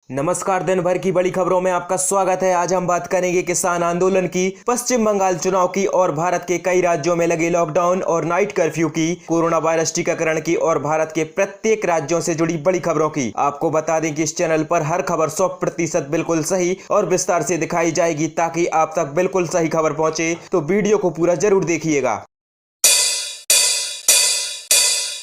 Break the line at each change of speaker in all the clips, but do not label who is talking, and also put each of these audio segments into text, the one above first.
नमस्कार। दिन भर की बड़ी खबरों में आपका स्वागत है। आज हम बात करेंगे किसान आंदोलन की, पश्चिम बंगाल चुनाव की और भारत के कई राज्यों में लगे लॉकडाउन और नाइट कर्फ्यू की, कोरोना वायरस टीकाकरण की और भारत के प्रत्येक राज्यों से जुड़ी बड़ी खबरों की। आपको बता दें कि इस चैनल पर हर खबर 100% बिल्कुल सही और विस्तार से दिखाई जाएगी। ताकि आप तक बिल्कुल सही खबर पहुंचे तो वीडियो को पूरा जरूर देखिएगा।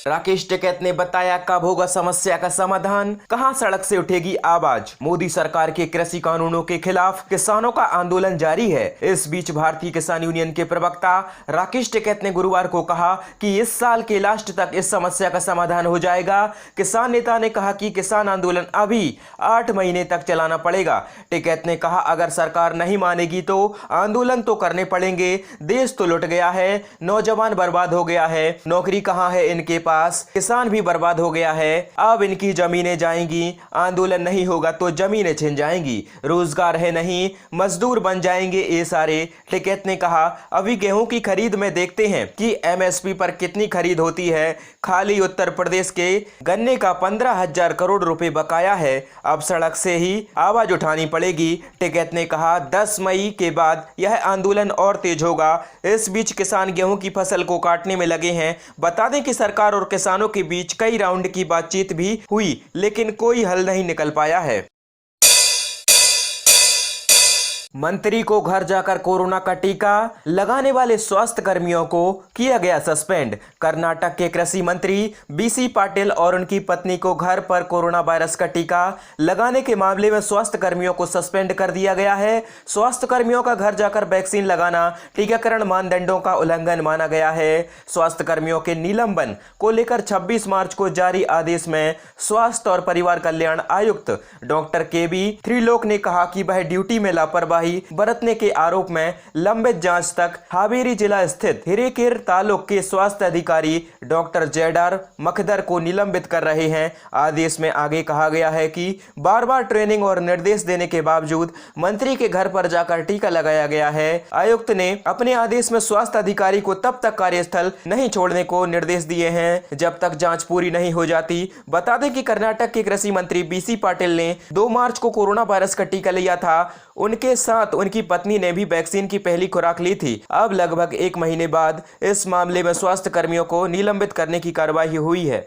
राकेश टिकैत ने बताया कब होगा समस्या का समाधान, कहां सड़क से उठेगी आवाज। मोदी सरकार के कृषि कानूनों के खिलाफ किसानों का आंदोलन जारी है। इस बीच भारतीय किसान यूनियन के प्रवक्ता राकेश टिकैत ने गुरुवार को कहा कि इस साल के लास्ट तक इस समस्या का समाधान हो जाएगा। किसान नेता ने कहा कि किसान आंदोलन अभी 8 महीने तक चलाना पड़ेगा। टिकैत ने कहा अगर सरकार नहीं मानेगी तो आंदोलन तो करने पड़ेंगे। देश तो लुट गया है, नौजवान बर्बाद हो गया है, नौकरी कहां है इनके पास, किसान भी बर्बाद हो गया है। अब इनकी जमीनें जाएंगी, आंदोलन नहीं होगा तो जमीनें छिन जाएंगी, रोजगार है नहीं, मजदूर बन जाएंगे ये सारे। टिकैत ने कहा अभी गेहूं की खरीद में देखते हैं कि एमएसपी पर कितनी खरीद होती है। खाली उत्तर प्रदेश के गन्ने का 15,000 करोड़ रुपए बकाया है। अब सड़क से ही आवाज उठानी पड़ेगी। टिकैत ने कहा 10 मई के बाद यह आंदोलन और तेज होगा। इस बीच किसान गेहूं की फसल को काटने में लगे हैं। बता दें कि सरकार और किसानों के बीच कई राउंड की बातचीत भी हुई, लेकिन कोई हल नहीं निकल पाया है। मंत्री को घर जाकर कोरोना का टीका लगाने वाले स्वास्थ्य कर्मियों को किया गया सस्पेंड। कर्नाटक के कृषि मंत्री बीसी पाटिल और उनकी पत्नी को घर पर कोरोना वायरस का टीका लगाने के मामले में स्वास्थ्य कर्मियों को सस्पेंड कर दिया गया है। स्वास्थ्य कर्मियों का घर जाकर वैक्सीन लगाना टीकाकरण मानदंडों का उल्लंघन माना गया है। स्वास्थ्य कर्मियों के निलंबन को लेकर 26 मार्च को जारी आदेश में स्वास्थ्य और परिवार कल्याण आयुक्त डॉक्टर केबी त्रिलोक ने कहा कि वह ड्यूटी में लापरवाही बरतने के आरोप में लंबित जांच तक हावेरी जिला स्थित हिरेकेर तालुक के स्वास्थ्य अधिकारी डॉक्टर जेडार मखदर को निलंबित कर रहे हैं। आदेश में आगे कहा गया है कि बार बार ट्रेनिंग और निर्देश देने के बावजूद मंत्री के घर पर जाकर टीका लगाया गया है। आयुक्त ने अपने आदेश में स्वास्थ्य अधिकारी को तब तक कार्यस्थल नहीं छोड़ने को निर्देश दिए हैं जब तक जांच पूरी नहीं हो जाती। बता दें कि कर्नाटक के कृषि मंत्री बीसी पाटिल ने 2 मार्च को कोरोना वायरस का टीका लिया था। उनके साथ उनकी पत्नी ने भी वैक्सीन की पहली खुराक ली थी। अब लगभग 1 महीने बाद इस मामले में स्वास्थ्य कर्मियों को निलंबित करने की कार्रवाई हुई है।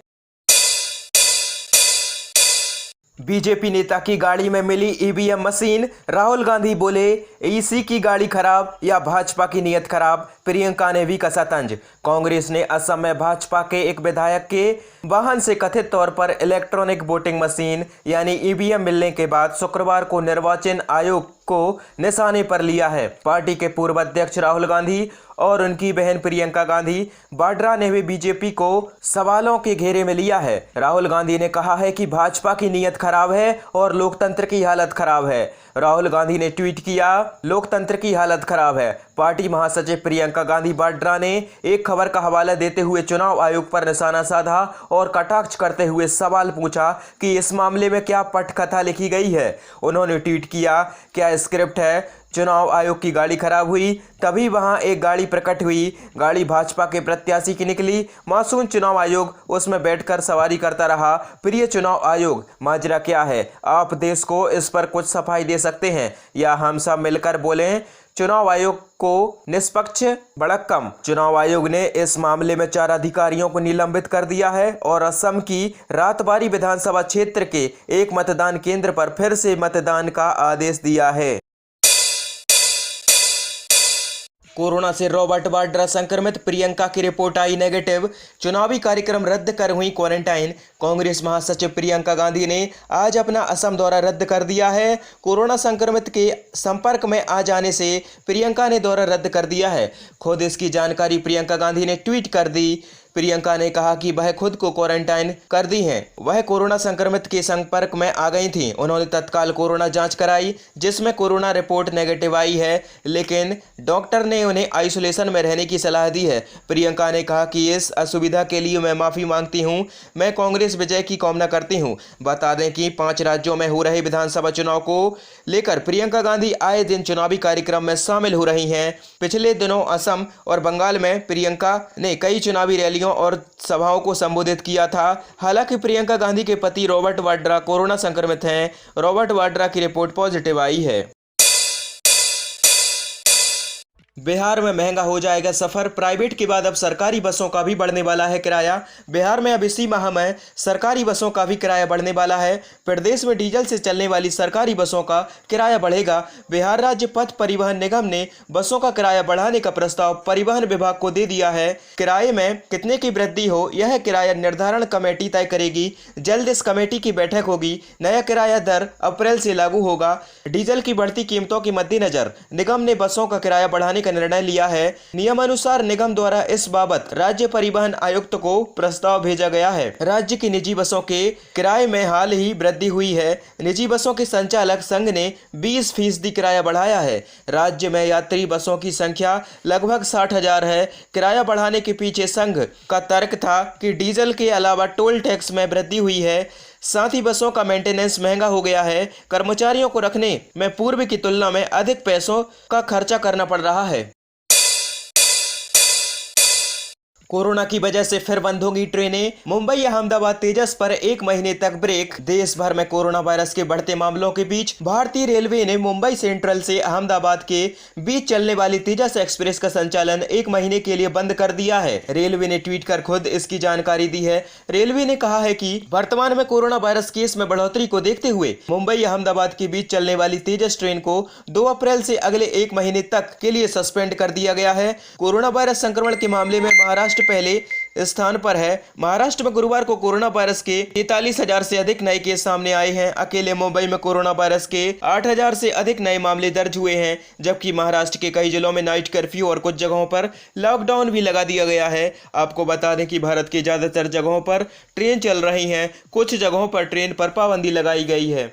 बीजेपी नेता की गाड़ी में मिली ईवीएम मशीन, राहुल गांधी बोले ईसी की गाड़ी खराब या भाजपा की नीयत खराब। प्रियंका ने भी कसा तंज। कांग्रेस ने असम में भाजपा के एक विधायक के वाहन से कथित तौर पर इलेक्ट्रॉनिक वोटिंग मशीन यानी ईवीएम मिलने के बाद शुक्रवार को निर्वाचन आयोग को निशाने पर लिया है। पार्टी के पूर्व अध्यक्ष राहुल गांधी और उनकी बहन प्रियंका गांधी वाड्रा ने भी बीजेपी को सवालों के घेरे में लिया है। राहुल गांधी ने कहा है कि भाजपा की नीयत खराब है और लोकतंत्र की हालत खराब है। राहुल गांधी ने ट्वीट किया लोकतंत्र की हालत खराब है। पार्टी महासचिव प्रियंका गांधी वाड्रा ने एक खबर का हवाला देते हुए चुनाव आयोग पर निशाना साधा और कटाक्ष करते हुए सवाल पूछा कि इस मामले में क्या पटकथा लिखी गई है। उन्होंने ट्वीट किया क्या स्क्रिप्ट है, चुनाव आयोग की गाड़ी खराब हुई तभी वहां एक गाड़ी प्रकट हुई, गाड़ी भाजपा के प्रत्याशी की निकली, मासूम चुनाव आयोग उसमें बैठकर सवारी करता रहा। प्रिय चुनाव आयोग, माजरा क्या है? आप देश को इस पर कुछ सफाई दे सकते हैं या हम सब मिलकर बोलें चुनाव आयोग को निष्पक्ष बड़कम। चुनाव आयोग ने इस मामले में 4 अधिकारियों को निलंबित कर दिया है और असम की रातबारी विधानसभा क्षेत्र के एक मतदान केंद्र पर फिर से मतदान का आदेश दिया है। कोरोना से रॉबर्ट वाड्रा संक्रमित, प्रियंका की रिपोर्ट आई नेगेटिव। चुनावी कार्यक्रम रद्द कर हुई क्वारंटाइन। कांग्रेस महासचिव प्रियंका गांधी ने आज अपना असम दौरा रद्द कर दिया है। कोरोना संक्रमित के संपर्क में आ जाने से प्रियंका ने दौरा रद्द कर दिया है। खुद इसकी जानकारी प्रियंका गांधी ने ट्वीट कर दी। प्रियंका ने कहा कि वह खुद को क्वारंटाइन कर दी हैं। वह कोरोना संक्रमित के संपर्क में आ गई थीं। उन्होंने तत्काल कोरोना जांच कराई जिसमें कोरोना रिपोर्ट नेगेटिव आई है, लेकिन डॉक्टर ने उन्हें आइसोलेशन में रहने की सलाह दी है। प्रियंका ने कहा कि इस असुविधा के लिए मैं माफ़ी मांगती हूं। मैं कांग्रेस विजय की कामना करती हूं। बता दें कि 5 राज्यों में हो रहे विधानसभा चुनाव को लेकर प्रियंका गांधी आए दिन चुनावी कार्यक्रम में शामिल हो रही हैं। पिछले दिनों असम और बंगाल में प्रियंका ने कई चुनावी रैली रैलियों और सभाओं को संबोधित किया था। हालांकि प्रियंका गांधी के पति रॉबर्ट वाड्रा कोरोना संक्रमित हैं। रॉबर्ट वाड्रा की रिपोर्ट पॉजिटिव आई है। बिहार में महंगा हो जाएगा सफर। प्राइवेट के बाद अब सरकारी बसों का भी बढ़ने वाला है किराया। बिहार में अब इसी माह में सरकारी बसों का भी किराया बढ़ने वाला है। प्रदेश में डीजल से चलने वाली सरकारी बसों का किराया बढ़ेगा। बिहार राज्य पथ परिवहन निगम ने बसों का किराया बढ़ाने का प्रस्ताव परिवहन विभाग को दे दिया है। किराए में कितने की वृद्धि हो, यह किराया निर्धारण कमेटी तय करेगी। जल्द इस कमेटी की बैठक होगी। नया किराया दर अप्रैल से लागू होगा। डीजल की बढ़ती कीमतों के मद्देनजर निगम ने बसों का किराया बढ़ाने का निर्णय लिया है। नियमानुसार निगम द्वारा इस बाबत राज्य परिवहन आयुक्त को प्रस्ताव भेजा गया है। राज्य की निजी बसों के किराए में हाल ही वृद्धि हुई है। निजी बसों के संचालक संघ ने 20% किराया बढ़ाया है। राज्य में यात्री बसों की संख्या लगभग 60,000 है। किराया बढ़ाने के पीछे संघ का तर्क था कि डीजल के अलावा टोल टैक्स में वृद्धि हुई है, साथ ही बसों का मेंटेनेंस महंगा हो गया है। कर्मचारियों को रखने में पूर्व की तुलना में अधिक पैसों का खर्चा करना पड़ रहा है। कोरोना की वजह से फिर बंद होंगी ट्रेनें। मुंबई अहमदाबाद तेजस पर 1 महीने तक ब्रेक। देश भर में कोरोना वायरस के बढ़ते मामलों के बीच भारतीय रेलवे ने मुंबई सेंट्रल से अहमदाबाद के बीच चलने वाली तेजस एक्सप्रेस का संचालन 1 महीने के लिए बंद कर दिया है। रेलवे ने ट्वीट कर खुद इसकी जानकारी दी है। रेलवे ने कहा है कि वर्तमान में कोरोना वायरस केस में बढ़ोतरी को देखते हुए मुंबई अहमदाबाद के बीच चलने वाली तेजस ट्रेन को 2 अप्रैल से अगले 1 महीने तक के लिए सस्पेंड कर दिया गया है। कोरोना वायरस संक्रमण के मामले में महाराष्ट्र पहले स्थान पर है। महाराष्ट्र में गुरुवार को कोरोना वायरस के 43,000 से अधिक नए केस सामने आए हैं। अकेले मुंबई में कोरोना वायरस के 8,000 से अधिक नए मामले दर्ज हुए हैं, जबकि महाराष्ट्र के कई जिलों में नाइट कर्फ्यू और कुछ जगहों पर लॉकडाउन भी लगा दिया गया है। आपको बता दें कि भारत की ज्यादातर जगहों पर ट्रेन चल रही हैं, कुछ जगहों पर ट्रेन पर पाबंदी लगाई गई है।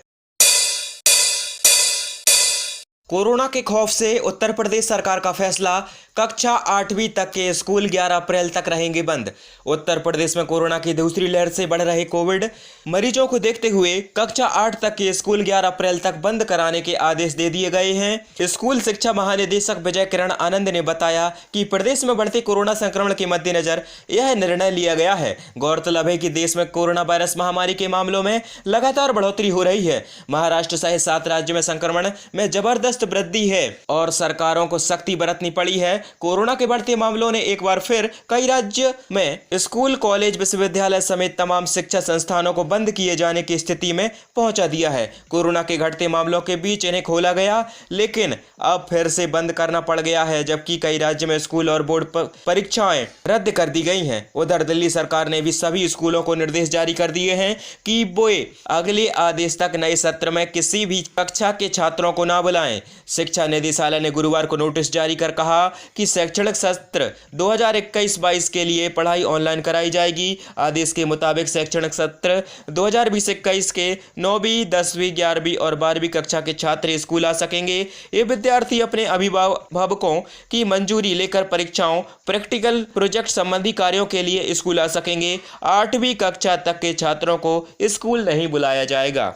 कोरोना के खौफ से उत्तर प्रदेश सरकार का फैसला, कक्षा 8वीं तक के स्कूल 11 अप्रैल तक रहेंगे बंद। उत्तर प्रदेश में कोरोना की दूसरी लहर से बढ़ रहे कोविड मरीजों को देखते हुए कक्षा 8 तक के स्कूल 11 अप्रैल तक बंद कराने के आदेश दे दिए गए हैं। स्कूल शिक्षा महानिदेशक विजय किरण आनंद ने बताया कि प्रदेश में बढ़ते कोरोना संक्रमण के मद्देनजर यह निर्णय लिया गया है। गौरतलब है कि देश में कोरोना वायरस महामारी के मामलों में लगातार बढ़ोतरी हो रही है। महाराष्ट्र सहित 7 राज्यों में संक्रमण में जबरदस्त वृद्धि है और सरकारों को सख्ती बरतनी पड़ी है। कोरोना के बढ़ते मामलों ने एक बार फिर कई राज्य में स्कूल, कॉलेज, विश्वविद्यालय समेत तमाम शिक्षा संस्थानों को बंद किए जाने की स्थिति में पहुंचा दिया है। कोरोना के घटते मामलों के बीच इन्हें खोला गया, लेकिन अब फिर से बंद करना पड़ गया है, जबकि कई राज्य में स्कूल और बोर्ड परीक्षाएं रद्द कर दी गई हैं। उधर दिल्ली सरकार ने भी सभी स्कूलों को निर्देश जारी कर दिए हैं कि वे अगले आदेश तक नए सत्र में किसी भी कक्षा के छात्रों को ना बुलाएं। शिक्षा निदेशालय ने गुरुवार को नोटिस जारी कर कहा कि शैक्षणिक सत्र 2021-22 के लिए पढ़ाई ऑनलाइन कराई जाएगी। आदेश के मुताबिक शैक्षणिक सत्र 2020-21 के 9वीं, 10वीं, 11वीं और 12वीं कक्षा के छात्र स्कूल आ सकेंगे। ये विद्यार्थी अपने अभिभावकों की मंजूरी लेकर परीक्षाओं, प्रैक्टिकल प्रोजेक्ट संबंधी कार्यों के लिए स्कूल आ सकेंगे। 8वीं कक्षा तक के छात्रों को स्कूल नहीं बुलाया जाएगा।